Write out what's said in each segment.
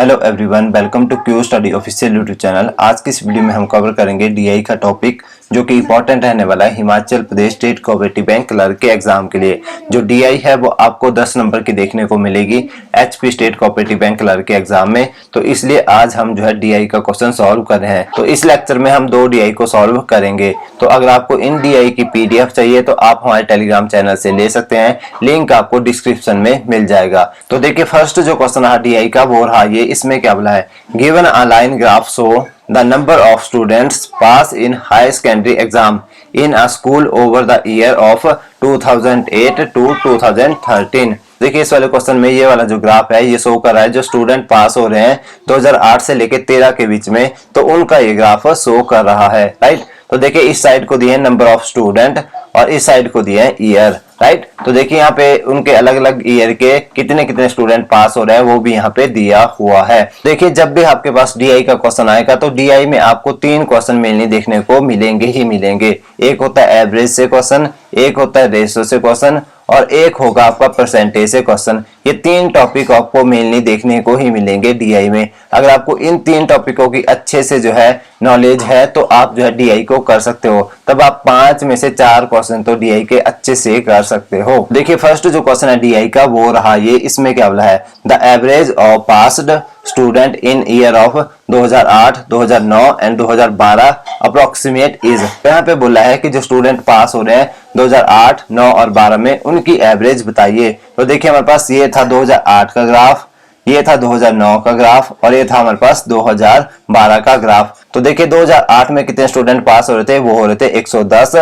Hello everyone, welcome to Q study official YouTube channel. आज की इस वीडियो में हम कवर करेंगे डीआई का टॉपिक, जो कि इंपॉर्टेंट रहने वाला है Himachal Pradesh state cooperative bank clerk के एग्जाम के लिए। जो डीआई है वो आपको 10 नंबर की देखने को मिलेगी HP state cooperative bank clerk के एग्जाम में। तो इसलिए आज हम जो है डीआई का क्वेश्चन सॉल्व कर रहे हैं। तो इस लेक्चर में हम 2 डीआई को सॉल्व करेंगे। तो अगर आपको इन डीआई की पीडीएफ चाहिए तो आप हमारे टेलीग्राम चैनल से ले सकते हैं, लिंक आपको डिस्क्रिप्शन में मिल जाएगा। तो देखिए, फर्स्ट जो क्वेश्चन रहा डीआई का वो रहा ये, इसमें क्या बोला है, given a line graph show the number of students pass in high secondary exam in a school over the year of 2008 to 2013। देखिए, इस वाले क्वेश्चन में ये वाला जो ग्राफ है ये शो कर रहा है जो स्टूडेंट पास हो रहे हैं 2008 से लेके 13 के बीच में, तो उनका ये ग्राफ शो कर रहा है। राइट, तो देखिए इस साइड को दिए नंबर ऑफ स्टूडेंट और इस साइड को दिए ईयर। राइट, तो देखिए यहाँ पे उनके अलग अलग ईयर के कितने कितने स्टूडेंट पास हो रहे हैं वो भी यहाँ पे दिया हुआ है। देखिए, जब भी आपके पास डीआई का क्वेश्चन आएगा तो डीआई में आपको 3 क्वेश्चन मेनली देखने को मिलेंगे ही मिलेंगे। एक होता है एवरेज से क्वेश्चन, एक होता है रेशियो से क्वेश्चन और एक होगा आपका परसेंटेज से क्वेश्चन। ये 3 टॉपिक आपको मेनली देखने को ही मिलेंगे डीआई में। अगर आपको इन 3 टॉपिकों की अच्छे से जो है नॉलेज है तो आप जो है डीआई को कर सकते हो। तब आप 5 में से 4 क्वेश्चन तो डीआई के अच्छे से कर सकते हो। देखिए, फर्स्ट जो क्वेश्चन है डीआई का वो रहा ये, इसमें क्या बोला है, the average of passed student in year of 2008, 2009 and 2012 approximate is. यहाँ पे बोला है कि जो स्टूडेंट पास हो रहे हैं 2008, 9 और 12 में उनकी एवरेज बताइए। तो देखिए, हमारे पास ये था 2008 का ग्राफ, ये था 2009 का ग्राफ और ये था हमारे पास 2012 का ग्राफ। तो देखिए 2008 में कितने स्टूडेंट पास हो रहे थे, वो हो रहे थे 110,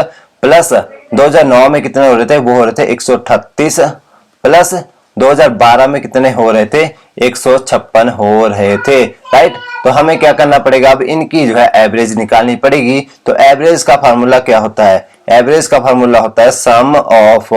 प्लस 2009 में कितने हो रहे थे, वो हो रहे थे 138, प्लस 2012 में कितने हो रहे थे, 156 हो रहे थे। राइट, तो हमें क्या करना पड़ेगा, अब इनकी जो है एवरेज निकालनी पड़ेगी। तो एवरेज का फार्मूला क्या होता है, एवरेज का फार्मूला होता है sum of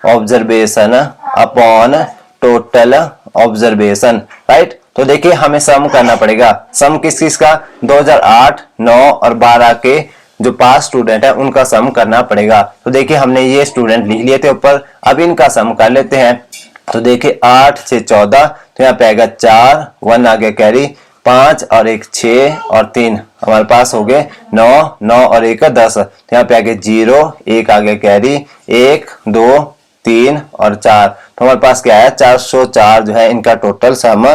observation upon total observation. Right, तो देखिए हमें सम करना पड़ेगा। सम किस किस का, 2008, 9 और 12 के जो पास स्टूडेंट है उनका सम करना पड़ेगा। तो देखिए हमने ये स्टूडेंट लिख लिए थे ऊपर, अब इनका सम कर लेते हैं। तो देखिए 8 से 14, तो यहाँ पे आएगा 4, 1 आ गया कैरी, 5 और 1 6 और 3 हमारे पास हो गए 9, 9 और 1 10, तो यहाँ पे आगे 0, 1 आ गया कैरी, 1 2 3 और 4, तो हमारे पास क्या है 404 जो है इनका टोटल सम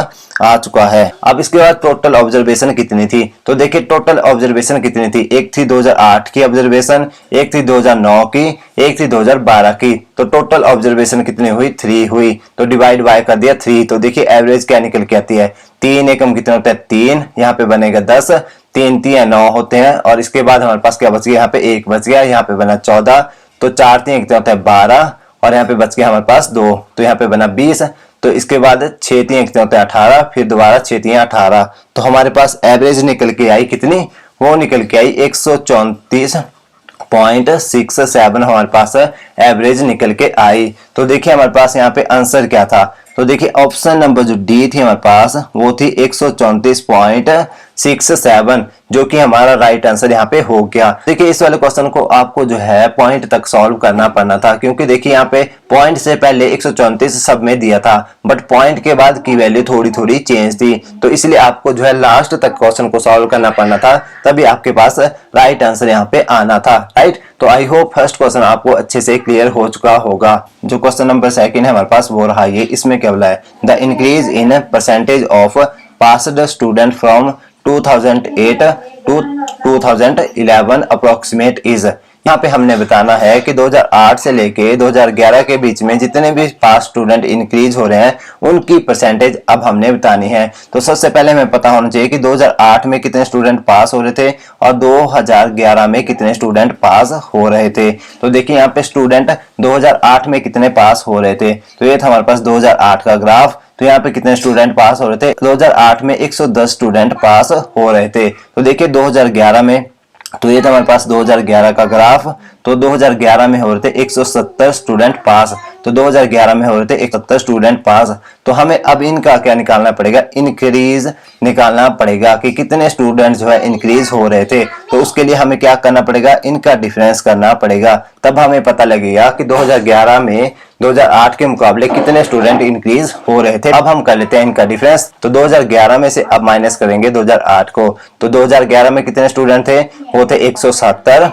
आ चुका है। अब इसके बाद टोटल ऑब्जर्वेशन कितनी थी, तो देखिए टोटल ऑब्जर्वेशन कितनी थी, एक थी 2008 की ऑब्जर्वेशन, एक थी 2009 की, एक थी 2012 की। तो टोटल ऑब्जर्वेशन कितनी हुई, 3 हुई। तो डिवाइड बाय कर दिया 3। तो देखिए एवरेज क्या निकल के आती है, 3 एकम कितना होता है 3, यहाँ पे बनेगा 10, 3 3 9 होते हैं और इसके बाद हमारे पास क्या बच गया, यहाँ पे 1 बच गया, यहाँ पे बना 14, तो 4 3 कितना होता है 12 और यहाँ पे बच गया हमारे पास 2, तो यहाँ पे बना 20। तो इसके बाद 6 3 कितना होता है 18, फिर दोबारा 6 3 18, तो हमारे पास एवरेज निकल के आई कितनी, वो निकल के आई 134.67 हमारे पास एवरेज निकल के आई। तो देखिए हमारे पास यहाँ पे आंसर क्या था, तो देखिए ऑप्शन नंबर जो डी थी हमारे पास वो थी 134.67, जो कि हमारा राइट आंसर यहाँ पे हो गया। देखिए इस वाले क्वेश्चन को आपको जो है पॉइंट तक सॉल्व करना पड़ना था, क्योंकि देखिए यहाँ पे पॉइंट से पहले 134 सब में दिया था, बट पॉइंट के बाद की वैल्यू थोड़ी थोड़ी चेंज थी, तो इसलिए आपको जो है लास्ट तक क्वेश्चन को सॉल्व करना पड़ना था, तभी आपके पास राइट आंसर यहाँ पे आना था। राइट, तो आई होप फर्स्ट क्वेश्चन आपको अच्छे से क्लियर हो चुका होगा। जो क्वेश्चन नंबर 2 है हमारे पास वो रहा ये, इसमें क्या बोला है, the increase in percentage of passed student from 2008 to 2011 approximate is. यहाँ पे हमने बताना है कि 2008 से लेके 2011 के बीच में जितने भी पास स्टूडेंट इंक्रीज हो रहे हैं उनकी परसेंटेज अब हमने बतानी है। तो सबसे पहले हमें पता होना चाहिए कि 2008 में कितने स्टूडेंट पास हो रहे थे और 2011 में कितने स्टूडेंट पास हो रहे थे। तो देखिए यहाँ पे स्टूडेंट 2008 में कितने पास हो रहे थे, तो ये था हमारे पास 2008 का ग्राफ। तो यहाँ पे कितने स्टूडेंट पास हो रहे थे, 2008 में 110 स्टूडेंट पास हो रहे थे। तो देखिए 2011 में, तो ये था हमारे पास 2011 का ग्राफ, तो 2011 में हो रहे थे 170 स्टूडेंट पास, तो 2011 में हो रहे थे 170 स्टूडेंट पास। तो हमें अब इनका क्या निकालना पड़ेगा, इंक्रीज निकालना पड़ेगा कि कितने स्टूडेंट जो है इंक्रीज हो रहे थे। तो उसके लिए हमें क्या करना पड़ेगा, इनका डिफरेंस करना पड़ेगा, तब हमें पता लगेगा कि 2011 में 2008 के मुकाबले कितने स्टूडेंट इंक्रीज हो रहे थे। अब हम कर लेते हैं इनका डिफरेंस। तो 2011 में से अब माइनस करेंगे 2008 को। तो 2011 में कितने स्टूडेंट थे, वो थे 170,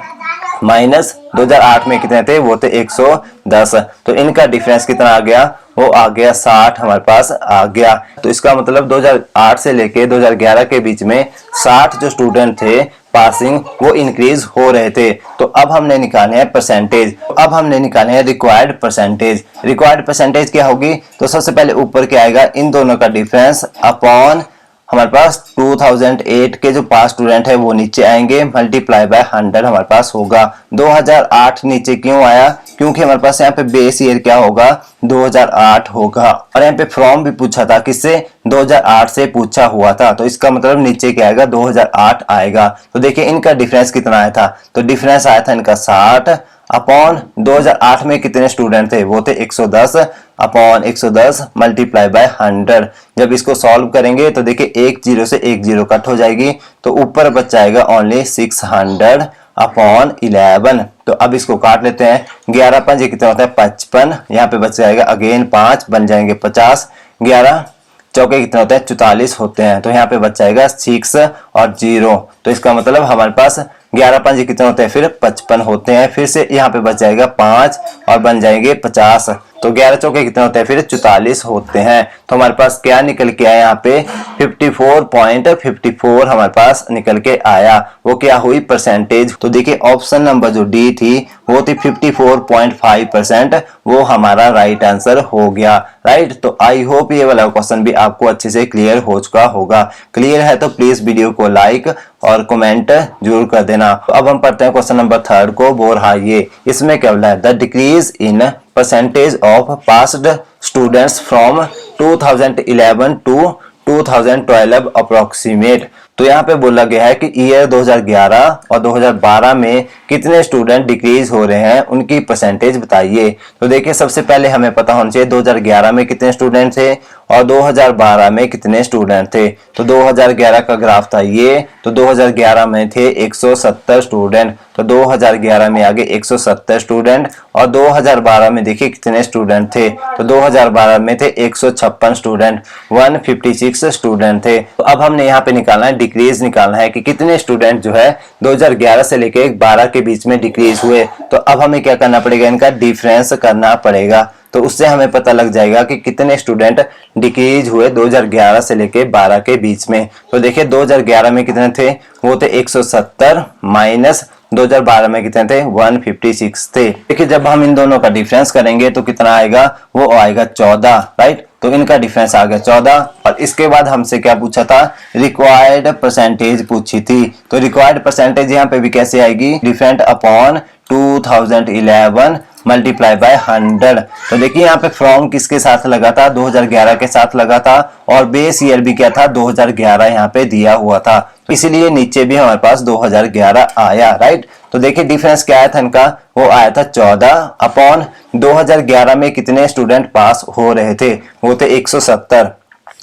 माइनस 2008 में कितने थे, वो थे 110। तो इनका डिफरेंस कितना आ गया, वो आ गया 60 हमारे पास आ गया। तो इसका मतलब 2008 से लेके 2011 के बीच में 60 जो स्टूडेंट थे पासिंग, वो इंक्रीज हो रहे थे। तो अब हमने निकाले हैं परसेंटेज। अब हमने निकाले हैं रिक्वायर्ड परसेंटेज। रिक्वायर्ड परसेंटेज क्या होगी, तो सबसे पहले ऊपर क्या आएगा, इन दोनों का डिफरेंस अपॉन हमारे पास 2008 के जो पास स्टूडेंट है वो नीचे आएंगे, मल्टीप्लाई बाय 100 हमारे पास होगा। 2008 नीचे क्यों आया, क्योंकि हमारे पास यहाँ पे बेस ईयर क्या होगा, 2008 होगा। और यहाँ पे फ्रॉम भी पूछा था, किससे, 2008 से पूछा हुआ था। तो इसका मतलब नीचे क्या आएगा, 2008 आएगा। तो देखिए इनका डिफरेंस कितना आया था, तो डिफरेंस आया था इनका 60 अपॉन 2008 में कितने स्टूडेंट थे, वो थे 110 अपॉन 110 मल्टीप्लाई बाय 100। जब इसको सॉल्व करेंगे तो देखिए एक जीरो से एक जीरो कट हो जाएगी, तो ऊपर बच जाएगा ओनली 600 अपॉन 11। तो अब इसको काट लेते हैं, 11 5 कितना होता है 55, यहाँ पे बच जाएगा अगेन 5 बन जाएंगे 50, 11 चौके कितने होते हैं 44 होते हैं। तो यहाँ पे बच जाएगा 6 और 0। तो इसका मतलब हमारे पास 11 5 कितने होते हैं, फिर 55 होते हैं। फिर से यहाँ पे बच जाएगा 5 और बन जाएंगे 50। तो 11 चौके कितने होते हैं, फिर 44 होते हैं। तो हमारे पास क्या निकल के आया, यहाँ पे 54.54 हमारे पास निकल के आया। वो क्या हुई, परसेंटेज। तो देखिए ऑप्शन नंबर जो डी थी वो थी 54.5%, वो हमारा राइट आंसर हो गया। राइट, तो आई होप ये वाला क्वेश्चन भी आपको अच्छे से क्लियर हो चुका होगा। क्लियर है तो प्लीज वीडियो को लाइक और कमेंट जरूर कर देना। तो अब हम पढ़ते हैं क्वेश्चन नंबर 3 को, बोर हाइए। इसमें क्या बोला है, the decrease in percentage of passed students from 2011 to 2012 approximate. तो यहाँ पे बोला गया है कि ईयर 2011 और 2012 में कितने स्टूडेंट डिक्रीज हो रहे हैं, उनकी परसेंटेज बताइए। तो देखिए सबसे पहले हमें पता होना चाहिए 2011 में कितने स्टूडेंट थे और 2012 में कितने स्टूडेंट थे। तो 2011 का ग्राफ था ये, तो 2011 में थे 170 स्टूडेंट, तो 2011 में आगे 170 स्टूडेंट। और 2012 में देखिए कितने स्टूडेंट थे, तो 2012 में थे 156 स्टूडेंट, 156 स्टूडेंट थे। तो अब हमने यहाँ पे निकालना है, डिक्रीज निकालना है कि कितने स्टूडेंट जो है 2011 से लेके 12 के बीच में डिक्रीज हुए। तो अब हमें क्या करना पड़ेगा, इनका डिफरेंस करना पड़ेगा। तो उससे हमें पता लग जाएगा कि कितने स्टूडेंट डिक्रीज हुए 2011 से लेके 12 के बीच में। तो देखिए 2011 में कितने थे, वो थे 170 माइनस 2012 में कितने थे, 156 थे। देखिए जब हम इन दोनों का डिफरेंस करेंगे तो कितना आएगा, वो आएगा 14। राइट, तो इनका डिफरेंस आ गया 14। और इसके बाद हमसे क्या पूछा था, रिक्वायर्ड परसेंटेज पूछी थी। तो रिक्वायर्ड परसेंटेज यहाँ पे भी कैसे आएगी, डिफरेंट अपॉन 2011 मल्टीप्लाई बाय 100। तो देखिए यहाँ पे फ्रॉम किसके साथ लगा था, 2011 के साथ लगा था, और बेस ईयर भी क्या था, 2011 यहाँ पे दिया हुआ था। तो इसीलिए नीचे भी हमारे पास 2011 आया। राइट, तो देखिए डिफरेंस क्या आया था इनका, वो आया था 14 अपॉन 2011 में कितने स्टूडेंट पास हो रहे थे, वो थे 170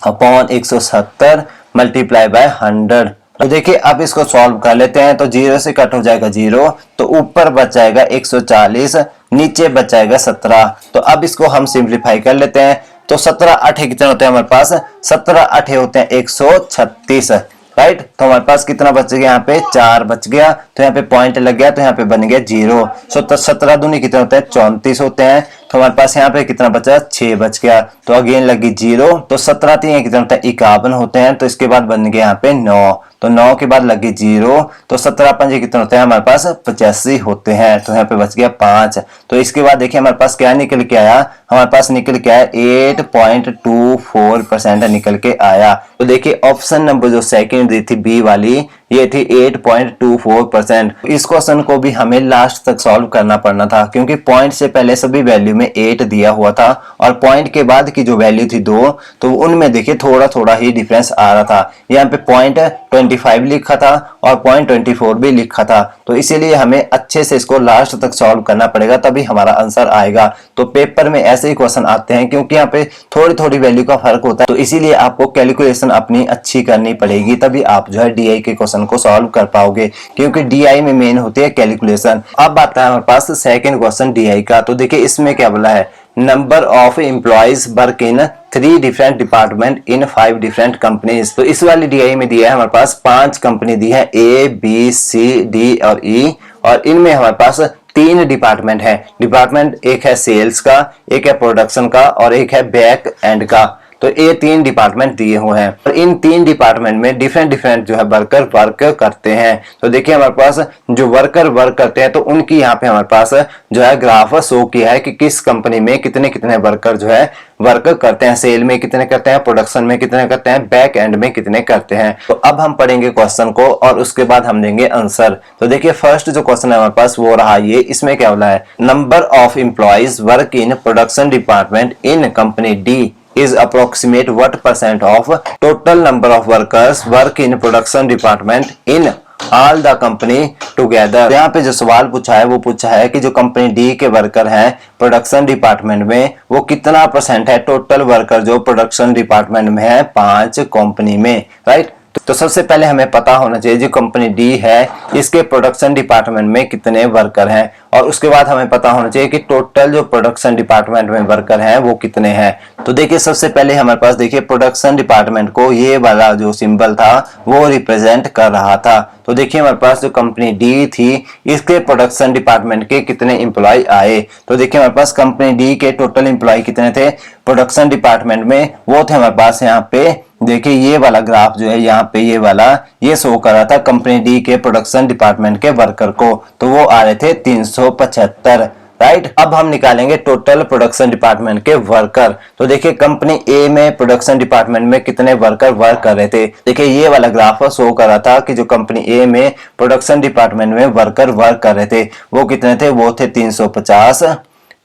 अपॉन 170 मल्टीप्लाई बाय 100। तो देखिए अब इसको सॉल्व कर लेते हैं। तो 0 से कट हो जाएगा 0, तो ऊपर बच जाएगा 140, नीचे बच जाएगा 17। तो अब इसको हम सिंप्लीफाई कर लेते हैं। तो 17 8 कितने होते हैं हमारे पास, 17 8 होते हैं 136। राइट, तो हमारे पास कितना बच गया, यहाँ पे 4 बच गया, तो यहाँ पे पॉइंट लग गया, तो यहाँ पे बन गया 0। तो 17 दूनी कितने होते हैं, 34 होते हैं। तो हमारे पास यहाँ पे कितना बचा, 6 बच गया, तो अगेन लगी 0। तो 17 3 कितने होते हैं, 51 होते हैं। तो इसके बाद बन गया यहाँ पे 9, तो 9 के बाद लगी 0। तो 17 5 कितने होते हैं हमारे पास, 85 होते हैं। तो यहाँ पे बच गया 5। तो इसके बाद देखिए हमारे पास क्या निकल के आया, हमारे पास निकल के आया 8.24% निकल के आया। तो देखिए ऑप्शन नंबर जो सेकंड दी थी बी वाली, ये थी 8.24%। इस क्वेश्चन को भी हमें लास्ट तक सॉल्व करना पड़ना था, क्योंकि पॉइंट से पहले सभी वैल्यू में 8 दिया हुआ था, और पॉइंट के बाद की जो वैल्यू थी 2, तो उनमें देखिए थोड़ा थोड़ा ही डिफरेंस आ रहा था। यहाँ पे पॉइंट 25 लिखा था और पॉइंट 24 भी लिखा था। तो इसीलिए हमें अच्छे से इसको लास्ट तक सॉल्व करना पड़ेगा, तभी हमारा आंसर आएगा। तो पेपर में ऐसे ही क्वेश्चन आते हैं, क्योंकि यहाँ पे थोड़ी थोड़ी वैल्यू का फर्क होता है। तो इसीलिए आपको कैलकुलेशन अपनी अच्छी करनी पड़ेगी, तभी आप जो है डीआई के क्वेश्चन क्वेश्चन को सॉल्व कर पाओगे, क्योंकि डीआई में मेन होती है कैलकुलेशन। अब आता है हमारे पास सेकंड क्वेश्चन डीआई का। तो देखिए इसमें क्या बोला है, number of employees work in 3 different department in 5 different companies. तो इस वाली डीआई में दिया है हमारे पास 5 कंपनी दी है, ए बी सी डी और ई, और इनमें हमारे पास 3 डिपार्टमेंट है। डिपार्टमेंट एक है सेल्स का, एक है प्रोडक्शन का और एक है बैक एंड का। तो ये 3 डिपार्टमेंट दिए हुए हैं और इन 3 डिपार्टमेंट में डिफरेंट डिफरेंट जो है वर्कर वर्क करते हैं। तो देखिए हमारे पास जो वर्कर वर्क करते हैं तो उनकी यहाँ पे हमारे पास जो है ग्राफ शो किया है कि किस कंपनी में कितने कितने वर्कर जो है वर्क करते हैं, सेल में कितने करते हैं, प्रोडक्शन में कितने करते हैं, बैक एंड में कितने करते हैं। तो अब हम पढ़ेंगे क्वेश्चन को और उसके बाद हम देंगे आंसर। तो देखिए फर्स्ट जो क्वेश्चन है हमारे पास वो रहा ये, इसमें क्या बोला है, number of employees work in production department in company D is approximate what percent of total number of workers work in production department in all the company together। यहाँ पे जो सवाल पूछा है वो पूछा है कि जो कंपनी डी के वर्कर हैं प्रोडक्शन डिपार्टमेंट में वो कितना परसेंट है टोटल वर्कर जो प्रोडक्शन डिपार्टमेंट में है 5 कंपनी में, राइट। तो सबसे पहले हमें पता होना चाहिए जो कंपनी डी है इसके प्रोडक्शन डिपार्टमेंट में कितने वर्कर हैं, और उसके बाद हमें पता होना चाहिए कि टोटल जो प्रोडक्शन डिपार्टमेंट में वर्कर हैं वो कितने हैं। तो देखिए सबसे पहले हमारे पास देखिए प्रोडक्शन डिपार्टमेंट को ये वाला जो सिंबल था वो रिप्रेजेंट कर रहा था। तो देखिए हमारे पास जो कंपनी डी थी इसके प्रोडक्शन डिपार्टमेंट के कितने एम्प्लॉय आए। तो देखिए हमारे पास कंपनी डी के टोटल एम्प्लॉय कितने थे प्रोडक्शन डिपार्टमेंट में, वो थे हमारे पास यहाँ पे देखिए ये वाला ग्राफ जो है यहाँ पे ये वाला ये शो कर रहा था कंपनी डी के प्रोडक्शन डिपार्टमेंट के वर्कर को, तो वो आ रहे थे 375, राइट। अब हम निकालेंगे टोटल प्रोडक्शन डिपार्टमेंट के वर्कर। तो देखिए कंपनी ए में प्रोडक्शन डिपार्टमेंट में कितने वर्कर वर्क कर रहे थे। देखिए ये वाला ग्राफ शो कर रहा था कि जो कंपनी ए में प्रोडक्शन डिपार्टमेंट में वर्कर वर्क कर रहे थे वो कितने थे, वो थे 350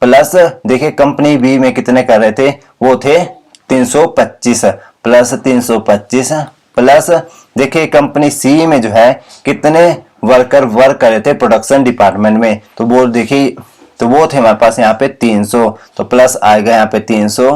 प्लस देखिए कंपनी बी में कितने कर रहे थे वो थे 325 प्लस 325 प्लस देखिए कंपनी सी में जो है कितने वर्कर वर्क कर रहे थे प्रोडक्शन डिपार्टमेंट में, तो वो देखिए तो वो थे हमारे पास यहाँ पे 300, तो प्लस आएगा यहाँ पे 300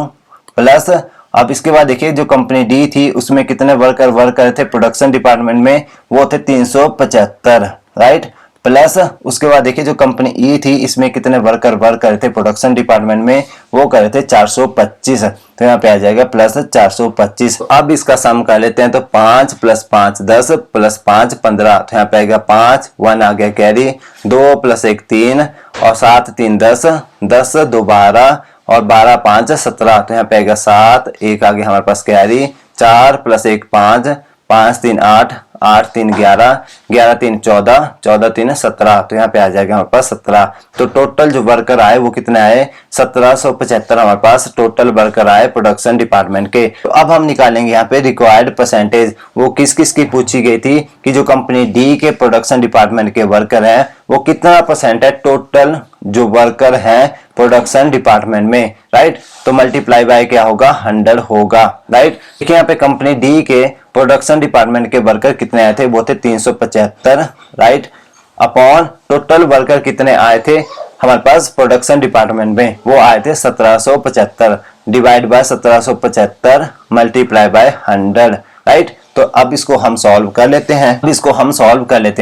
प्लस। अब इसके बाद देखिए जो कंपनी डी थी उसमें कितने वर्कर वर्क कर रहे थे प्रोडक्शन डिपार्टमेंट में, वो थे 375, राइट। प्लस उसके बाद देखिए जो कंपनी ई थी इसमें कितने वर्कर वर्क कर रहे थे प्रोडक्शन डिपार्टमेंट में, वो कर रहे थे 425, तो यहाँ पे आ जाएगा प्लस 425। अब इसका सम कर लेते हैं, तो 5 प्लस 5 10 प्लस 5 15, तो यहाँ पे आएगा 5 1 आ गया कैरी, 2 प्लस 1 3 और 7 3 10 10 2 12 और 12 5 17, तो यहाँ पे आएगा 7 1 आ गया हमारे पास कैरी, 4 प्लस 1 5 5 3 8 8 3 11 11 3 14 14 3 17, तो यहाँ पे आ जाएगा हमारे पास 17। तो टोटल जो वर्कर आए वो कितने आए 1775 हमारे पास टोटल वर्कर आए प्रोडक्शन डिपार्टमेंट के। तो अब हम निकालेंगे यहाँ पे रिक्वायर्ड परसेंटेज, वो किस किस की पूछी गई थी कि जो कंपनी डी के प्रोडक्शन डिपार्टमेंट के वर्कर हैं वो कितना परसेंट है टोटल जो वर्कर हैं प्रोडक्शन डिपार्टमेंट में, राइट। तो मल्टीप्लाई बाय क्या होगा 100 होगा, राइट। देखिए यहाँ पे कंपनी डी के प्रोडक्शन डिपार्टमेंट के वर्कर कितने आए थे, वो थे 375, राइट, अपॉन टोटल वर्कर कितने आए थे हमारे पास प्रोडक्शन डिपार्टमेंट में, वो आए थे 1775, divide by 1775 multiply by 100, right. तो अब इसको हम सॉल्व कर लेते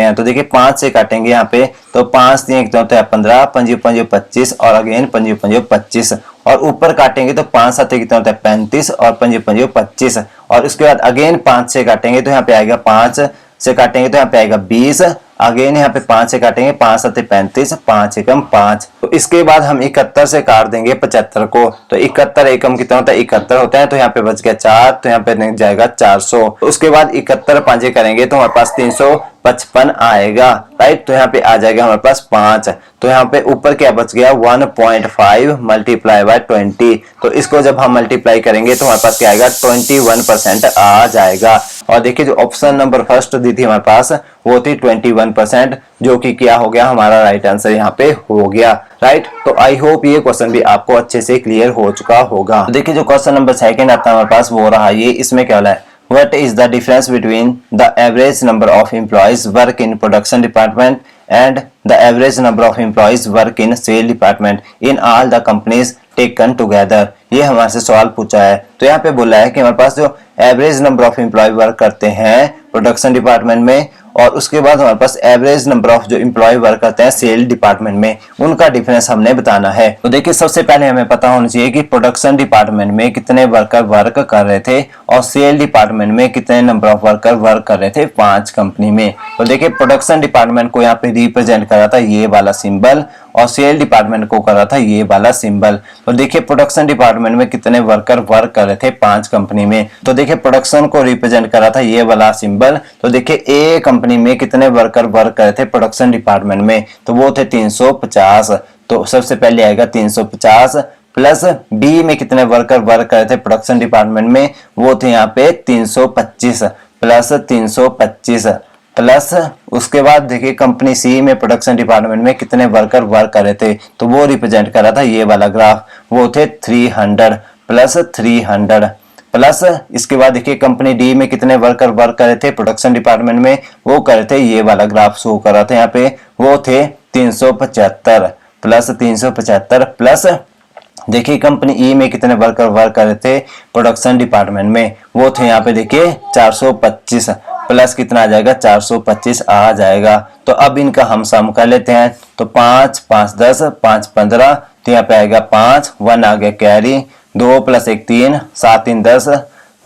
हैं। तो देखिए 5 से काटेंगे यहाँ पे, तो 5 3 होता है 15 5 5 25 और अगेन 5 5 25, और ऊपर काटेंगे तो 5 7 कितना होता है 35 और 5 5 25, और उसके बाद अगेन 5 से काटेंगे तो यहाँ पे आएगा 5 से काटेंगे तो यहाँ पे आएगा 20, अगेन यहाँ पे 5 से काटेंगे 5 7 35 5 एकम 5। तो इसके बाद हम 71 से काट देंगे 75 को, तो 71 एकम कितना होता है 71 होता है, तो यहाँ पे बच गया 4, तो यहाँ पे जाएगा 400। तो उसके बाद 71 पांचे करेंगे तो हमारे पास 355 आएगा, राइट। तो यहाँ पे आ जाएगा हमारे पास 5, तो यहाँ पे ऊपर क्या बच गया 1.5 मल्टीप्लाई बाय 20, तो इसको जब हम मल्टीप्लाई करेंगे तो हमारे पास क्या आएगा 21% आ जाएगा। और देखिए जो ऑप्शन नंबर फर्स्ट दी थी हमारे पास वो थी 21%, जो कि क्या हो गया हमारा राइट आंसर यहाँ पे हो गया, राइट। तो आई होप ये क्वेश्चन भी आपको अच्छे से क्लियर हो चुका होगा। तो देखिए जो क्वेश्चन नंबर सेकंड आता है हमारे पास वो रहा ये, इसमें क्या है What is the difference between the average number of employees work in production department and the average number of employees work in sale department in all the companies taken together? ये हमारे से सवाल पूछा है। तो यहाँ पे बोला है कि हमारे पास जो average number of employ work करते हैं प्रोडक्शन डिपार्टमेंट में और उसके बाद हमारे पास एवरेज नंबर ऑफ जो एम्प्लॉय वर्क करते हैं सेल डिपार्टमेंट में, उनका डिफरेंस हमने बताना है। तो देखिए सबसे पहले हमें पता होना चाहिए कि प्रोडक्शन डिपार्टमेंट में कितने वर्कर वर्क कर रहे थे और सेल डिपार्टमेंट में कितने नंबर ऑफ वर्कर वर्क कर रहे थे 5 कंपनी में। तो देखिए प्रोडक्शन डिपार्टमेंट को यहाँ पे रिप्रेजेंट कर रहा था ये वाला सिंबल और सेल डिपार्टमेंट को कर रहा था ये वाला सिंबल। तो देखिए प्रोडक्शन डिपार्टमेंट में कितने वर्कर वर्क कर रहे थे 5 कंपनी में। तो देखिए प्रोडक्शन को रिप्रेजेंट कर रहा था ये वाला सिंबल। तो देखिए ए कंपनी में कितने वर्कर वर्क कर रहे थे प्रोडक्शन डिपार्टमेंट में, तो वो थे 350। तो सबसे पहले आएगा 350 प्लस बी में कितने वर्कर वर्क कर रहे थे प्रोडक्शन डिपार्टमेंट में, वो थे यहाँ पे 325 प्लस 325 प्लस उसके बाद देखिए कंपनी सी में प्रोडक्शन डिपार्टमेंट में कितने वर्कर वर्क कर रहे थे, तो वो रिप्रेजेंट कर रहा था ये वाला ग्राफ, वो थे 300 प्लस 300 प्लस इसके बाद देखिए कंपनी डी में कितने वर्कर वर्क कर रहे थे प्रोडक्शन डिपार्टमेंट में, वो कर रहे थे ये वाला ग्राफ शो कर रहा था यहाँ पे, वो थे 375 प्लस 375 प्लस देखिए कंपनी ई में कितने वर्कर वर्क कर रहे थे प्रोडक्शन डिपार्टमेंट में, वो थे यहाँ पे देखिए 425 प्लस कितना आ जाएगा 425 आ जाएगा। तो अब इनका हम सम कर लेते हैं। तो 5 5 10 5 15, तो यहाँ पे आएगा 5 1 आ गया कैरी, 2 प्लस 1 3 7 3 10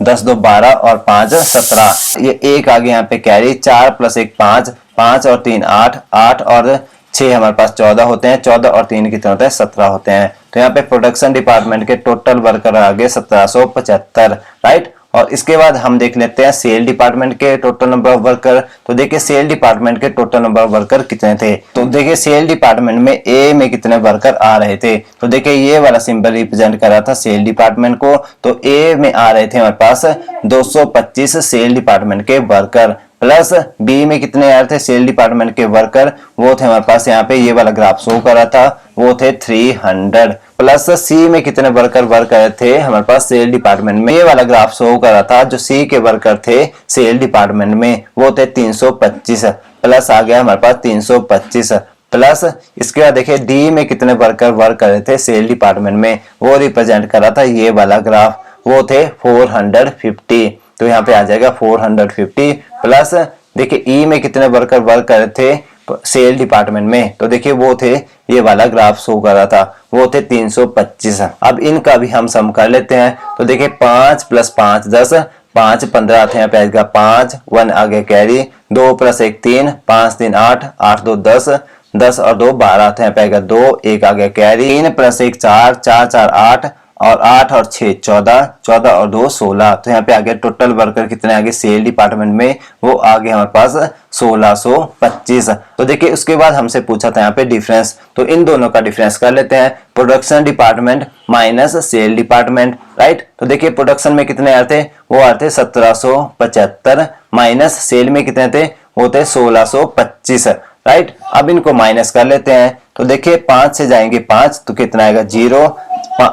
10 2 12 और 5 17, ये 1 आ गया यहाँ पे कैरी, 4 प्लस 1 5 5 और 3 8 8 और 6 हमारे पास 14 होते हैं, 14 और 3 कितने होते हैं 17 होते हैं। तो यहाँ पे प्रोडक्शन डिपार्टमेंट के टोटल वर्कर आ गए 1775, राइट। और इसके बाद हम देख लेते हैं सेल डिपार्टमेंट के टोटल नंबर ऑफ वर्कर। तो देखिए सेल डिपार्टमेंट के टोटल नंबर ऑफ वर्कर कितने थे, तो देखिए सेल डिपार्टमेंट में ए में कितने वर्कर आ रहे थे, तो देखिए ये वाला सिंबल रिप्रेजेंट कर रहा था सेल डिपार्टमेंट को। तो ए में आ रहे थे हमारे पास 225 सेल डिपार्टमेंट के वर्कर, प्लस बी में कितने आ रहे थे सेल डिपार्टमेंट के वर्कर, वो थे हमारे पास यहाँ पे ये वाला ग्राफ शो कर रहा था, वो थे 300, प्लस सी में कितने वर्कर वर्क कर रहे थे हमारे पास सेल डिपार्टमेंट में, ये वाला ग्राफ शो कर रहा था जो सी के वर्कर थे सेल डिपार्टमेंट में, वो थे 325 प्लस आ गया हमारे पास 325 प्लस इसके बाद देखिए डी में कितने वर्कर वर्क कर रहे थे सेल डिपार्टमेंट में, वो रिप्रेजेंट कर रहा था ये वाला ग्राफ, वो थे 450। तो यहाँ पे आ जाएगा 450 प्लस देखिए ई में कितने वर्कर वर्क कर रहे थे सेल डिपार्टमेंट में, तो देखिए वो थे ये वाला ग्राफ शो कर रहा था, वो थे 325। अब इनका भी हम सम कर लेते हैं। तो देखिए 5 प्लस 5 10 5 15 थे यहाँ पे आएगा 5 1 आगे कैरी, 2 प्लस 1 3 5 3 8 8 2 10 10 और 2 12 थे यहाँ पे आएगा 2 1 आगे कैरी, 3 प्लस 1 4 4 4 8 और 8 और 6 14 14 और 2 16। तो यहाँ पे आगे टोटल वर्कर कितने आगे सेल डिपार्टमेंट में, वो आगे हमारे पास 1625। तो देखिए उसके बाद हमसे पूछा था यहाँ पे डिफरेंस, तो इन दोनों का डिफरेंस कर लेते हैं, production department minus cell department, right. तो देखिए प्रोडक्शन में कितने आ रहे थे, वो आ रहे थे 1775 माइनस सेल में कितने थे, वो थे 1625, राइट। अब इनको माइनस कर लेते हैं। तो देखिए 5 से जाएंगे 5 तो कितना आएगा 0,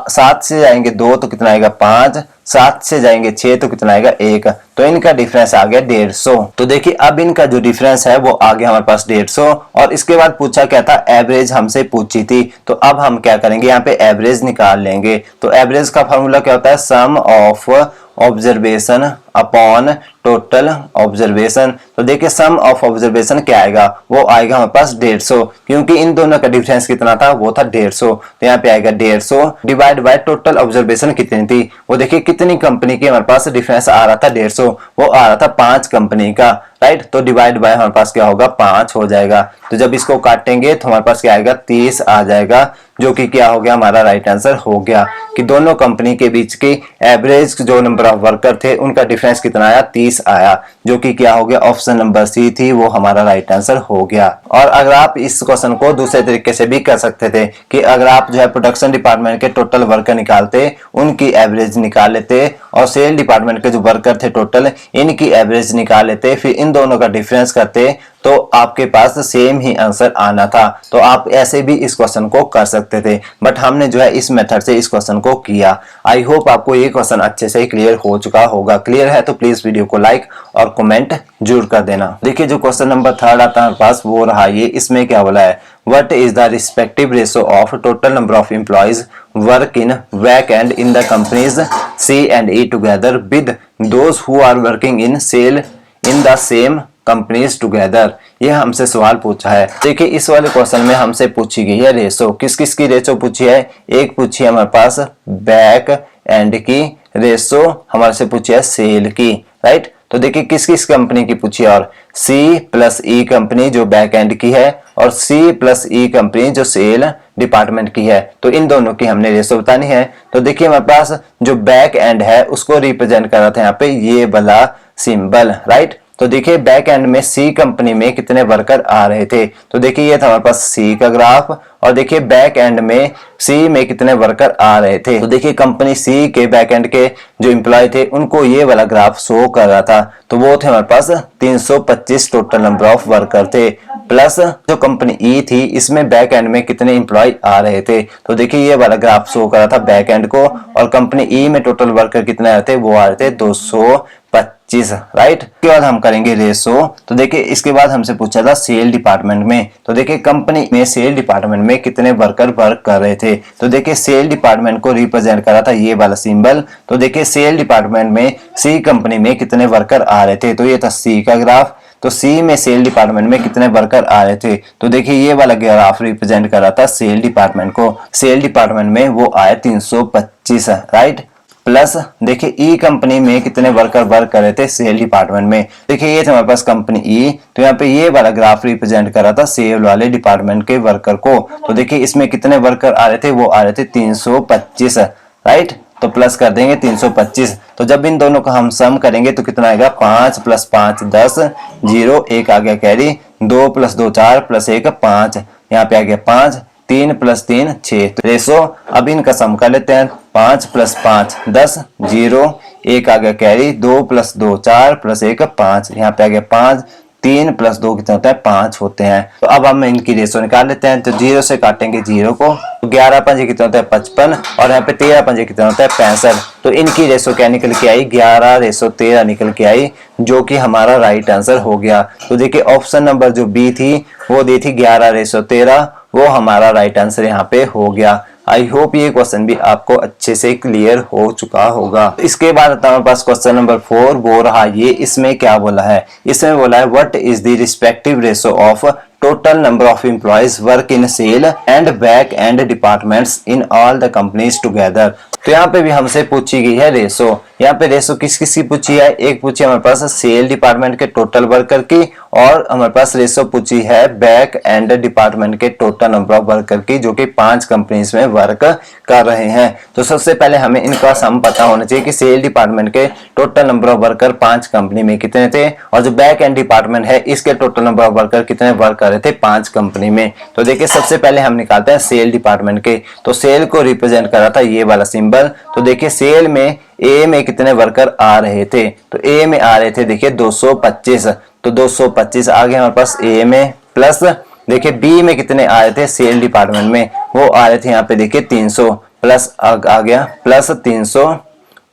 7 से जाएंगे 2 तो कितना आएगा 5, 7 से जाएंगे 6 तो कितना आएगा 1, तो इनका डिफरेंस आ गया 150। तो देखिए अब इनका जो डिफरेंस है वो आ गया हमारे पास 150। और इसके बाद पूछा क्या था, एवरेज हमसे पूछी थी। तो अब हम क्या करेंगे, यहाँ पे एवरेज निकाल लेंगे। तो एवरेज का फॉर्मूला क्या होता है, sum of observation upon total observation. तो देखिए सम ऑफ ऑब्जर्वेशन क्या आएगा, वो आएगा हमारे पास 150, क्योंकि इन दोनों का डिफरेंस कितना था, वो था 150। तो यहाँ पे आएगा 150 डिवाइड बाय टोटल ऑब्जर्वेशन कितनी थी, वो देखिए कितनी कंपनी के हमारे पास डिफरेंस आ रहा था 150, वो आ रहा था 5 कंपनी का, राइट। तो डिवाइड बाय हमारे पास क्या होगा 5 हो जाएगा। तो जब इसको काटेंगे तो हमारे पास क्या आएगा 30 आ जाएगा, जो कि क्या हो गया हमारा राइट आंसर हो गया कि दोनों कंपनी के बीच की एवरेज जो नंबर ऑफ वर्कर थे उनका डिफरेंस कितना आया 30 आया, जो कि क्या हो गया ऑप्शन नंबर सी थी, वो हमारा राइट आंसर हो गया। और अगर आप इस क्वेश्चन को दूसरे तरीके से भी कर सकते थे कि अगर आप जो है प्रोडक्शन डिपार्टमेंट के टोटल वर्कर निकालते, उनकी एवरेज निकाल लेते, और सेल डिपार्टमेंट के जो वर्कर थे टोटल, इनकी एवरेज निकाल लेते, फिर इन दोनों का डिफरेंस करते, तो आपके पास सेम ही आंसर आना था। तो आप ऐसे भी इस क्वेश्चन को कर सकते थे, बट हमने जो है इस मेथड से इस क्वेश्चन को किया। आई होप आपको ये क्वेश्चन अच्छे से क्लियर हो चुका होगा। क्लियर है तो प्लीज वीडियो को लाइक और कमेंट जरूर कर देना। देखिए जो क्वेश्चन नंबर 3 आता है पास, वो रहा ये। इसमें क्या बोला है, what is the respective ratio of total number of employees work in वैक and in the companies C and E together with those who are working in sale in the same companies together, ये हमसे सवाल पूछा है। देखिए इस वाले question में हमसे पूछी गई है रेशो। किस किस की रेशो पूछी है? एक पूछी है हमारे पास बैक एंड की रेशो, हमारे से पूछी है सेल की, राइट। तो देखिए किस किस कंपनी की पूछी है, और सी प्लस ई कंपनी जो बैक एंड की है और सी प्लस ई कंपनी जो सेल डिपार्टमेंट की है। तो इन दोनों की हमने रेशो बतानी है। तो देखिए हमारे पास जो बैक एंड है उसको रिप्रेजेंट कर रहा था यहाँ पे ये वाला सिंबल, राइट। तो देखिए बैक एंड में सी कंपनी में कितने वर्कर आ रहे थे, तो देखिए ये था हमारे पास सी का ग्राफ, और देखिए बैक एंड में सी में कितने वर्कर आ रहे थे। तो देखिए कंपनी सी के बैक एंड के जो एम्प्लॉय थे उनको ये वाला ग्राफ शो कर रहा था, तो वो थे हमारे पास 325 टोटल नंबर ऑफ वर्कर थे, प्लस जो कंपनी ई थी इसमें बैक एंड में कितने एम्प्लॉय आ रहे थे। तो देखिए ये वाला ग्राफ शो कर रहा था बैक एंड को, और कंपनी ई में टोटल वर्कर कितने आ रहे थे, वो आ रहे थे 225, राइट। इसके बाद हम करेंगे रेशो। तो देखिए इसके बाद हमसे पूछा था सेल डिपार्टमेंट में, तो देखिए कंपनी में सेल डिपार्टमेंट में कितने वर्कर वर्क कर रहे थे। तो देखिए सेल डिपार्टमेंट को रिप्रेजेंट कर रहा था ये वाला सिंबल। तो देखिए सेल डिपार्टमेंट में सी कंपनी में कितने वर्कर आ रहे थे, तो ये था सी का ग्राफ। तो सी में सेल डिपार्टमेंट में कितने वर्कर आ रहे थे, तो देखिए ये वाला ग्राफ रिप्रेजेंट कर रहा था सेल डिपार्टमेंट को। सेल डिपार्टमेंट में वो आए 325, राइट। प्लस देखिए ई कंपनी में कितने वर्कर वर्क कर रहे थे सेल डिपार्टमेंट में। देखिए ये था हमारे पास कंपनी ई, तो यहाँ पे ये वाला ग्राफ रिप्रेजेंट कर रहा था सेल वाले डिपार्टमेंट के वर्कर को। तो देखिए इसमें कितने वर्कर आ रहे थे, वो आ रहे थे 325, राइट। तो प्लस कर देंगे 325। तो जब इन दोनों का हम सम करेंगे तो कितना आएगा, 5 + 5 10, 0 1 आ गया कैरी, 2 + 2 4 + 1 5, यहाँ पे आ गया 5, 3 + 3 6। तो रेशो अब इनका सम कर लेते हैं, 5 + 5 10, 0 1 आ गया कैरी, 2 + 2 4 + 1 5, यहाँ पे आ गया 5, 3 + 2 कितना होता है, 5 होते हैं। तो अब हम इनकी रेशो निकाल लेते हैं। तो 0 से काटेंगे 0 को, तो 11 पंजे कितना होता है 55, और यहाँ पे 13 पंजे कितना होता है 65। तो इनकी रेशो क्या निकल के आई, 11:13 निकल के आई, जो कि हमारा राइट आंसर हो गया। तो देखिए ऑप्शन नंबर जो बी थी वो दी थी 11:13, वो हमारा राइट आंसर यहाँ पे हो गया। आई होप ये क्वेश्चन भी आपको अच्छे से क्लियर हो चुका होगा। इसके बाद आता है हमारे पास क्वेश्चन नंबर 4, वो रहा ये। इसमें क्या बोला है, इसमें बोला है what is the respective ratio of total number of employees work in sale and back end departments in all the companies together। तो यहाँ पे भी हमसे पूछी गई है रेशो। यहाँ पे रेशो किस किस की पूछी है, एक पूछी हमारे पास सेल डिपार्टमेंट के टोटल वर्कर की, और हमारे पास रेशो पूछी है बैक एंड डिपार्टमेंट के टोटल नंबर ऑफ वर्कर की, जो कि 5 कंपनीज में वर्क कर रहे हैं। तो सबसे पहले हमें इनका सम पता होना चाहिए कि सेल डिपार्टमेंट के total number of worker 5 company में कितने थे, और जो बैक एंड डिपार्टमेंट है इसके टोटल नंबर ऑफ वर्कर कितने वर्क कर रहे थे 5 कंपनी में। तो देखिए सबसे पहले हम निकालते हैं सेल डिपार्टमेंट के। तो सेल को रिप्रेजेंट कर रहा था ये वाला सिंबल। तो देखिए सेल में ए में कितने वर्कर आ रहे थे, तो ए में आ रहे थे देखिए 225, तो 225 आ गए हमारे पास ए में। प्लस देखिए बी में कितने आ रहे थे सेल डिपार्टमेंट में, वो आ रहे थे यहाँ पे देखिए 300, प्लस आ गया प्लस 300।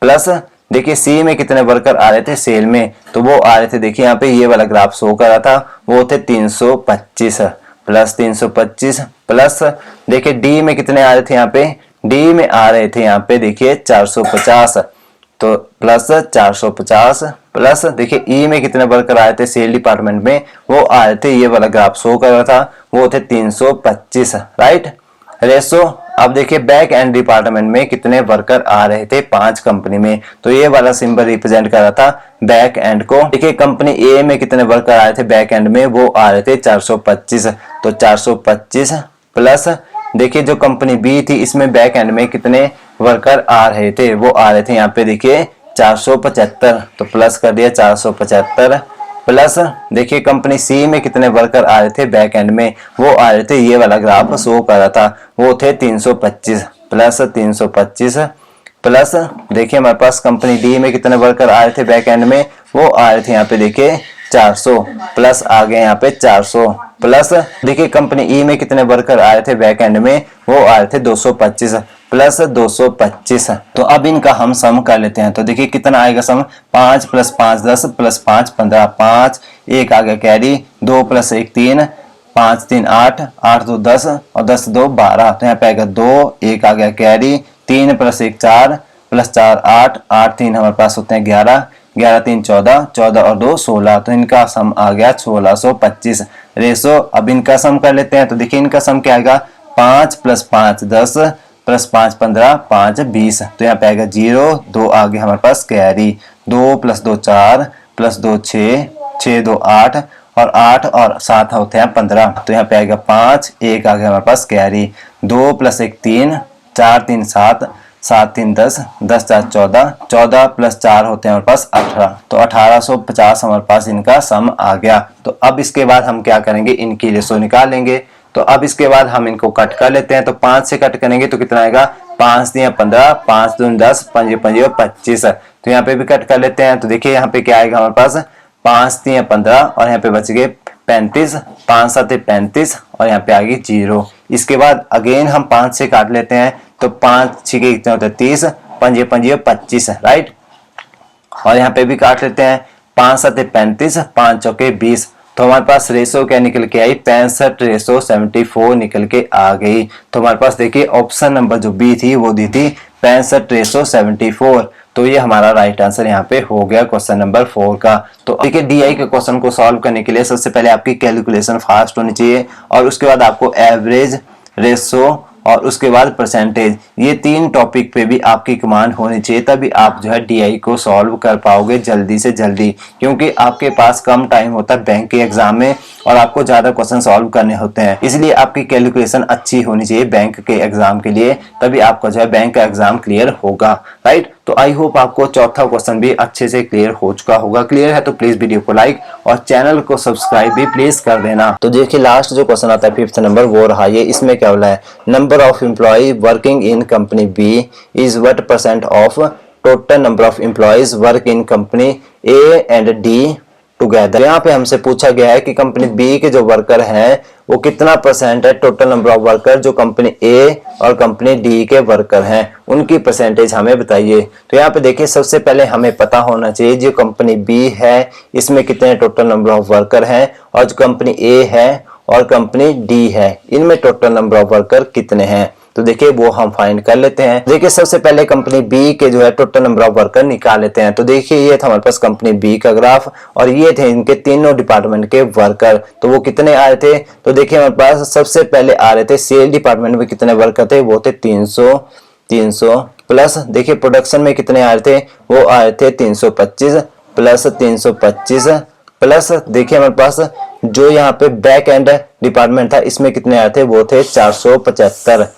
प्लस देखिए सी में कितने वर्कर आ रहे थे सेल में, तो वो आ रहे थे देखिए यहाँ पे ये वाला ग्राफ शो कर रहा था, वो थे 325 प्लस 325। प्लस देखिए डी में कितने आ रहे थे, यहाँ पे डी में आ रहे थे यहाँ पे देखिए 450, तो प्लस 450। प्लस देखिए ई में कितने वर्कर आए थे सेल डिपार्टमेंट में, वो आ रहे थे ये वाला ग्राफ शो कर रहा था, वो थे 325, राइट। रेशो अब देखिए बैक एंड डिपार्टमेंट में कितने वर्कर आ रहे थे 5 कंपनी में, तो ये वाला सिंबल रिप्रेजेंट कर रहा था बैक एंड को। देखिए कंपनी ए में कितने वर्कर आए थे बैक एंड में, वो आ रहे थे 425, तो 425। प्लस देखिए जो कंपनी बी थी इसमें बैक एंड में कितने वर्कर आ रहे थे, वो आ रहे थे यहाँ पे देखिए 475, तो प्लस कर दिया 475। प्लस देखिए कंपनी सी में कितने वर्कर आ रहे थे बैक एंड में, वो आ रहे थे ये वाला ग्राफ शो कर रहा था, वो थे 325 प्लस 325। प्लस देखिए हमारे पास कंपनी डी में कितने वर्कर आ रहे थे बैक एंड में, वो आ रहे थे यहाँ पे देखिए 400, प्लस आ गए यहाँ पे 400। प्लस देखिए कंपनी ई में कितने वर्कर आ रहे थे बैक एंड में, वो आ रहे थे 225 प्लस 225। तो अब इनका हम सम कर लेते हैं। तो देखिए कितना आएगा सम, 5 + 5 10 + 5 15, 5 1 आ गया कैरी, 2 + 1 3, 5 3 8, 8 2 10 और 10 2 12। तो यहाँ पे आएगा 2 1 आ गया कैरी, 3 + 1 4 + 4 8, 8 3 हमारे पास होते हैं 11, 11 3 14, 14 और 2 16, तो इनका सम आ गया 1625 रेशो। अब इनका सम कर लेते हैं, तो देखिए इनका सम क्या आएगा, 5 + 5 10 + 5 15, 5 20, तो यहाँ पे आएगा 0, 2 आगे हमारे पास कैरी, 2 + 2 4 + 2 6, 6 2 8 और 8 और 7 होते हैं 15, तो यहाँ पे आएगा 5, 1 आगे हमारे पास कैरी, 2 + 1 3, 4 3 7, 7 3 10, 10 4 14, 14 + 4 होते हैं हमारे पास 18, तो 1850 हमारे पास इनका सम आ गया। तो अब इसके बाद हम क्या करेंगे, इनकी रेशो निकालेंगे। तो अब इसके बाद हम इनको कट कर लेते हैं, तो 5 से कट करेंगे तो कितना आएगा, 5 × 15, 5 × 10, 5 × 25, तो यहाँ पे भी कट कर लेते हैं। तो देखिए यहाँ पे क्या आएगा हमारे पास, 5 × 15 और यहाँ पे बच गए 35, 5 7 35 और यहाँ पे आ गई 0। इसके बाद अगेन हम 5 से काट लेते हैं, तो 5 6 के कितने होते हैं 30, 5 5 25, राइट। और यहाँ पे भी काट लेते हैं, 5 7 35, 5 चौके 20, तो हमारे पास रेशो क्या निकल के आई, 65 रेशो 74 निकल के आ गई। तो हमारे पास देखिए ऑप्शन नंबर जो बी थी वो दी थी 65 रेशो 74, तो ये हमारा राइट आंसर यहाँ पे हो गया क्वेश्चन नंबर 4 का। तो देखिए डीआई के क्वेश्चन को सॉल्व करने के लिए सबसे पहले आपकी कैलकुलेशन फास्ट होनी चाहिए और उसके बाद आपको एवरेज, रेशो और उसके बाद परसेंटेज, ये 3 टॉपिक पे भी आपकी कमांड होनी चाहिए, तभी आप जो है डीआई को सॉल्व कर पाओगे जल्दी से जल्दी, क्योंकि आपके पास कम टाइम होता है बैंक के एग्जाम में और आपको ज्यादा क्वेश्चन सॉल्व करने होते हैं, इसलिए आपकी कैलकुलेशन अच्छी होनी चाहिए बैंक के एग्जाम के लिए, तभी आपका जो है बैंक का एग्जाम क्लियर होगा, राइट। तो आई होप आपको चौथा क्वेश्चन भी अच्छे से क्लियर हो चुका होगा। क्लियर है तो प्लीज वीडियो को लाइक और चैनल को सब्सक्राइब भी प्लीज कर देना। तो देखिए लास्ट जो क्वेश्चन आता है 5th नंबर वो रहा ये, इसमें क्या बोला है, number of employ working in company B is what % of total number of employees work in company A and D together. यहाँ पे हमसे पूछा गया है कि कंपनी बी के जो वर्कर हैं वो कितना % है टोटल नंबर ऑफ वर्कर जो कंपनी ए और कंपनी डी के वर्कर हैं, उनकी परसेंटेज हमें बताइए। तो यहाँ पे देखिए सबसे पहले हमें पता होना चाहिए जो कंपनी बी है इसमें कितने टोटल नंबर ऑफ वर्कर हैं और जो कंपनी ए है और कंपनी डी है इनमें टोटल नंबर ऑफ वर्कर कितने हैं। तो देखिए वो हम फाइंड कर लेते हैं। देखिए सबसे पहले कंपनी बी के जो है टोटल नंबर ऑफ वर्कर निकाल लेते हैं। तो देखिए ये था हमारे पास कंपनी बी का ग्राफ और ये थे इनके तीनों डिपार्टमेंट के वर्कर, तो वो कितने आ रहे थे। तो देखिए हमारे पास सबसे पहले आ रहे थे सेल डिपार्टमेंट में कितने वर्कर थे, वो थे 300 प्लस देखिए प्रोडक्शन में कितने आ रहे थे, वो आ रहे थे 325 प्लस 325 प्लस देखिए हमारे पास जो यहाँ पे बैक एंड डिपार्टमेंट था इसमें कितने आए थे, वो थे 475।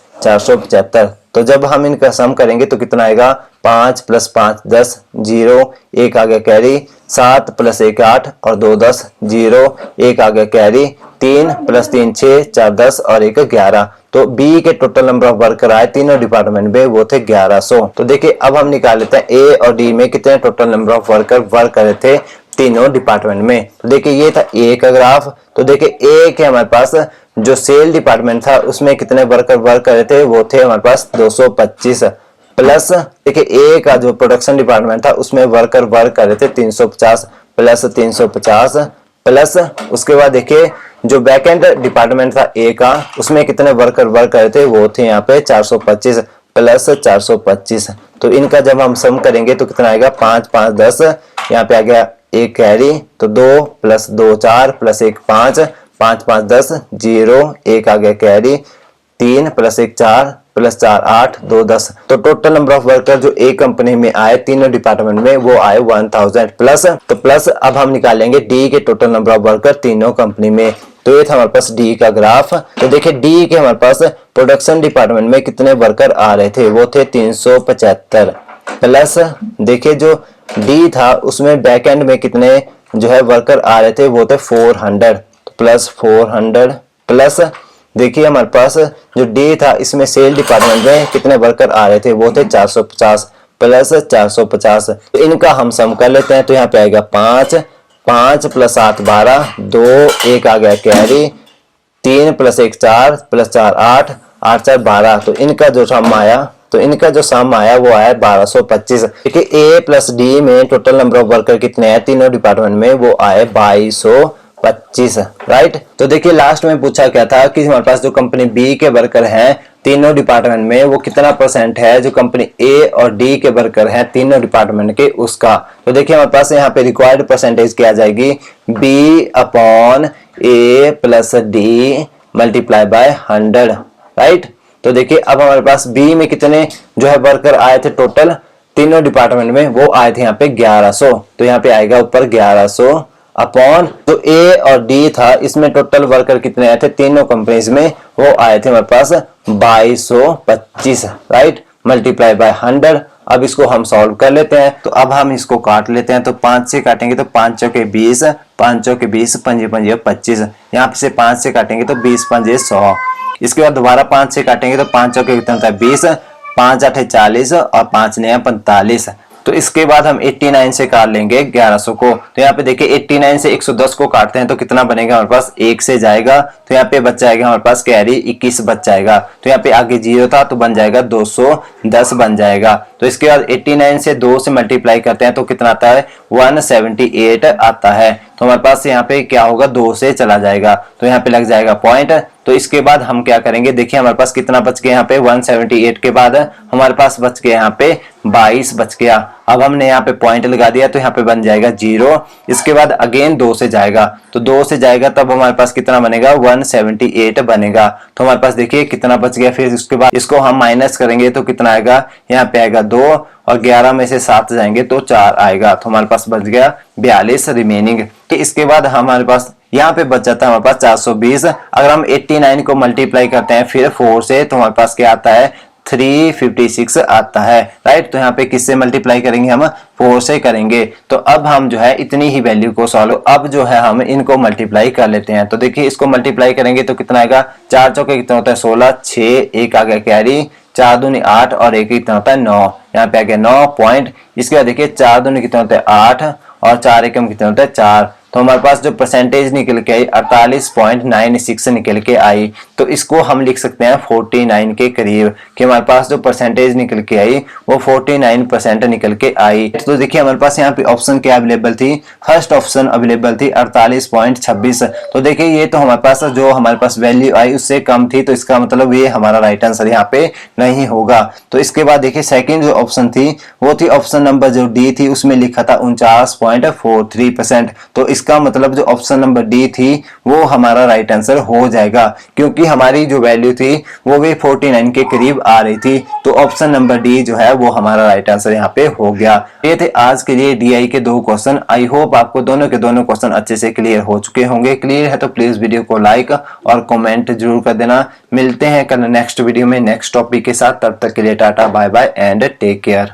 तो जब हम इनका सम करेंगे तो कितना आएगा, 5 + 5 10, 0 1 आ गया कैरी, 7 + 1 8 और 2 10, 0 1 आ गया कैरी, 3 + 3 6 4 10 और 1 11। तो बी के टोटल नंबर ऑफ वर्कर आए तीनों डिपार्टमेंट में वो थे 1100। तो देखिए अब हम निकाल लेते हैं ए और डी में कितने total number of worker work कर रहे थे तीनों डिपार्टमेंट में। तो देखिए ये था ए का ग्राफ। तो देखिए ए के हमारे पास जो सेल डिपार्टमेंट था उसमें कितने वर्कर वर्क कर रहे थे, वो थे हमारे पास 225 प्लस देखिए ए का जो प्रोडक्शन डिपार्टमेंट था उसमें वर्कर वर्क कर रहे थे 350 प्लस 350 प्लस उसके बाद देखिए जो बैकएंड डिपार्टमेंट था ए का उसमें कितने वर्कर वर्क कर रहे थे, वो थे यहाँ पे 425 प्लस 425। तो इनका जब हम सम करेंगे तो कितना आएगा, 5 5 10, यहाँ पे आ गया 1 कैरी, तो 2 + 2 4 + 1 5, 5 5 10, 0 1 आ गया कैरी, 3 + 1 4 + 4 8 2 10। तो टोटल नंबर ऑफ वर्कर जो ए कंपनी में आए तीनों डिपार्टमेंट में वो आए 1000 प्लस। तो प्लस अब हम निकालेंगे डी के टोटल नंबर ऑफ वर्कर तीनों कंपनी में। तो ये था हमारे पास डी का ग्राफ। तो देखिए डी के हमारे पास प्रोडक्शन डिपार्टमेंट में कितने वर्कर आ रहे थे, वो थे 375 प्लस देखिए जो डी था उसमें बैक एंड में कितने जो है वर्कर आ रहे थे, वो थे 400 प्लस 400 प्लस देखिए हमारे पास जो डी था इसमें सेल डिपार्टमेंट में कितने वर्कर आ रहे थे, वो थे 450 प्लस 450। तो इनका हम सम कर लेते हैं। तो यहाँ पे आएगा 5 5 + 7 12, 2 1 आ गया कैरी, 3 + 1 4 + 4 8 8 4 12। तो इनका जो सम आया वो आया 1225। देखिए ए प्लस डी में टोटल नंबर ऑफ वर्कर कितने हैं तीनों डिपार्टमेंट में, वो आए 2225, राइट। तो देखिए लास्ट में पूछा क्या था कि हमारे पास जो कंपनी बी के वर्कर हैं तीनों डिपार्टमेंट में वो कितना परसेंट है जो कंपनी ए और डी के वर्कर हैं तीनों डिपार्टमेंट के उसका। तो देखिए हमारे पास यहाँ पे रिक्वायर्ड परसेंटेज क्या आ जाएगी, B upon A plus D multiply by 100, right. तो देखिए अब हमारे पास बी में कितने जो है वर्कर आए थे टोटल तीनों डिपार्टमेंट में, वो आए थे यहाँ पे 1100। तो यहाँ पे आएगा ऊपर 1100 अपॉन जो ए और डी था इसमें टोटल वर्कर कितने आए थे तीनों कंपनीज में, वो आए थे हमारे पास 2225, राइट, मल्टीप्लाई बाय 100। अब इसको हम सॉल्व कर लेते हैं। तो अब हम इसको काट लेते हैं। तो 5 से काटेंगे तो 5 चौके 20, 5 चौके 20, 5 पंजे 25, यहाँ से 5 से काटेंगे तो 20 पंजे 100। इसके बाद दोबारा 5 से काटेंगे तो 5 चौके कितना होता है 20, 5 8 40 और 5 9 45। तो इसके बाद हम 89 से काट लेंगे 1100 को। तो यहाँ पे देखिए 89 से 110 को काटते हैं तो कितना बनेगा हमारे पास, 1 से जाएगा तो यहाँ पे बच जाएगा हमारे पास कैरी 21 बच जाएगा। तो यहाँ पे आगे 0 था तो बन जाएगा 210 बन जाएगा। तो इसके बाद 89 से 2 से मल्टीप्लाई करते हैं तो कितना आता है 178 आता है। तो हमारे पास यहाँ पे क्या होगा 2 से चला जाएगा तो यहाँ पे लग जाएगा पॉइंट। तो इसके बाद हम क्या करेंगे, देखिए हमारे पास कितना बच गया यहाँ पे 178 के बाद हमारे पास बच गया यहाँ पे 22 बच गया। अब हमने यहाँ पे पॉइंट लगा दिया तो यहाँ पे बन जाएगा 0। इसके बाद अगेन 2 से जाएगा तो 2 से जाएगा तब हमारे पास कितना बनेगा 178 बनेगा। तो हमारे पास देखिए कितना बच गया। फिर इसके बाद इसको हम माइनस करेंगे तो कितना आएगा, यहाँ पे आएगा 2 और 11 में से 7 जाएंगे तो 4 आएगा। तो हमारे पास बच गया 42 रिमेनिंग। इसके बाद हमारे पास यहाँ पे बच जाता है हमारे पास 420। अगर हम 89 को मल्टीप्लाई करते हैं फिर 4 से तो हमारे पास क्या आता है 356 आता है, राइट। तो यहाँ पे किससे मल्टीप्लाई करेंगे, हम 4 से करेंगे। तो अब हम जो है इतनी ही वैल्यू को सॉल्व, अब जो है हम इनको मल्टीप्लाई कर लेते हैं। तो देखिए इसको मल्टीप्लाई करेंगे तो कितना आएगा, 4 चौके कितना होता है 16, 6 1 आ गया कैरी, 4 दूनी 8 और 1 कितना होता है 9, यहाँ पे आ गया 9 पॉइंट। इसके बाद देखिए 4 दूनी कितना होता है 8 और 4 एकम कितना होता है 4। तो हमारे पास जो परसेंटेज निकल के आई 48.96 निकल के आई। तो इसको हम लिख सकते हैं 49 के करीब कि हमारे पास जो परसेंटेज निकल के आई वो 49% निकल के आई। तो देखिए हमारे पास यहाँ पे ऑप्शन क्या अवेलेबल थी, फर्स्ट ऑप्शन अवेलेबल थी 48.26। तो देखिए ये तो हमारे पास जो हमारे पास वैल्यू आई उससे कम थी, तो इसका मतलब ये हमारा राइट आंसर यहाँ पे नहीं होगा। तो इसके बाद देखिए सेकेंड जो ऑप्शन थी वो थी ऑप्शन नंबर जो डी थी, उसमें लिखा था 49.43%। तो इसका मतलब जो ऑप्शन नंबर डी थी वो हमारा राइट आंसर हो जाएगा, क्योंकि हमारी जो वैल्यू थी वो भी 49 के करीब आ रही थी। तो ऑप्शन नंबर डी जो है वो हमारा राइट आंसर यहाँ पे हो गया। ये थे आज के लिए डीआई के 2 क्वेश्चन। आई होप आपको दोनों के दोनों क्वेश्चन अच्छे से क्लियर हो चुके होंगे। क्लियर है तो प्लीज वीडियो को लाइक और कमेंट जरूर कर देना। मिलते हैं कल नेक्स्ट वीडियो में नेक्स्ट टॉपिक के साथ। तब तक के लिए tata bye bye and take care.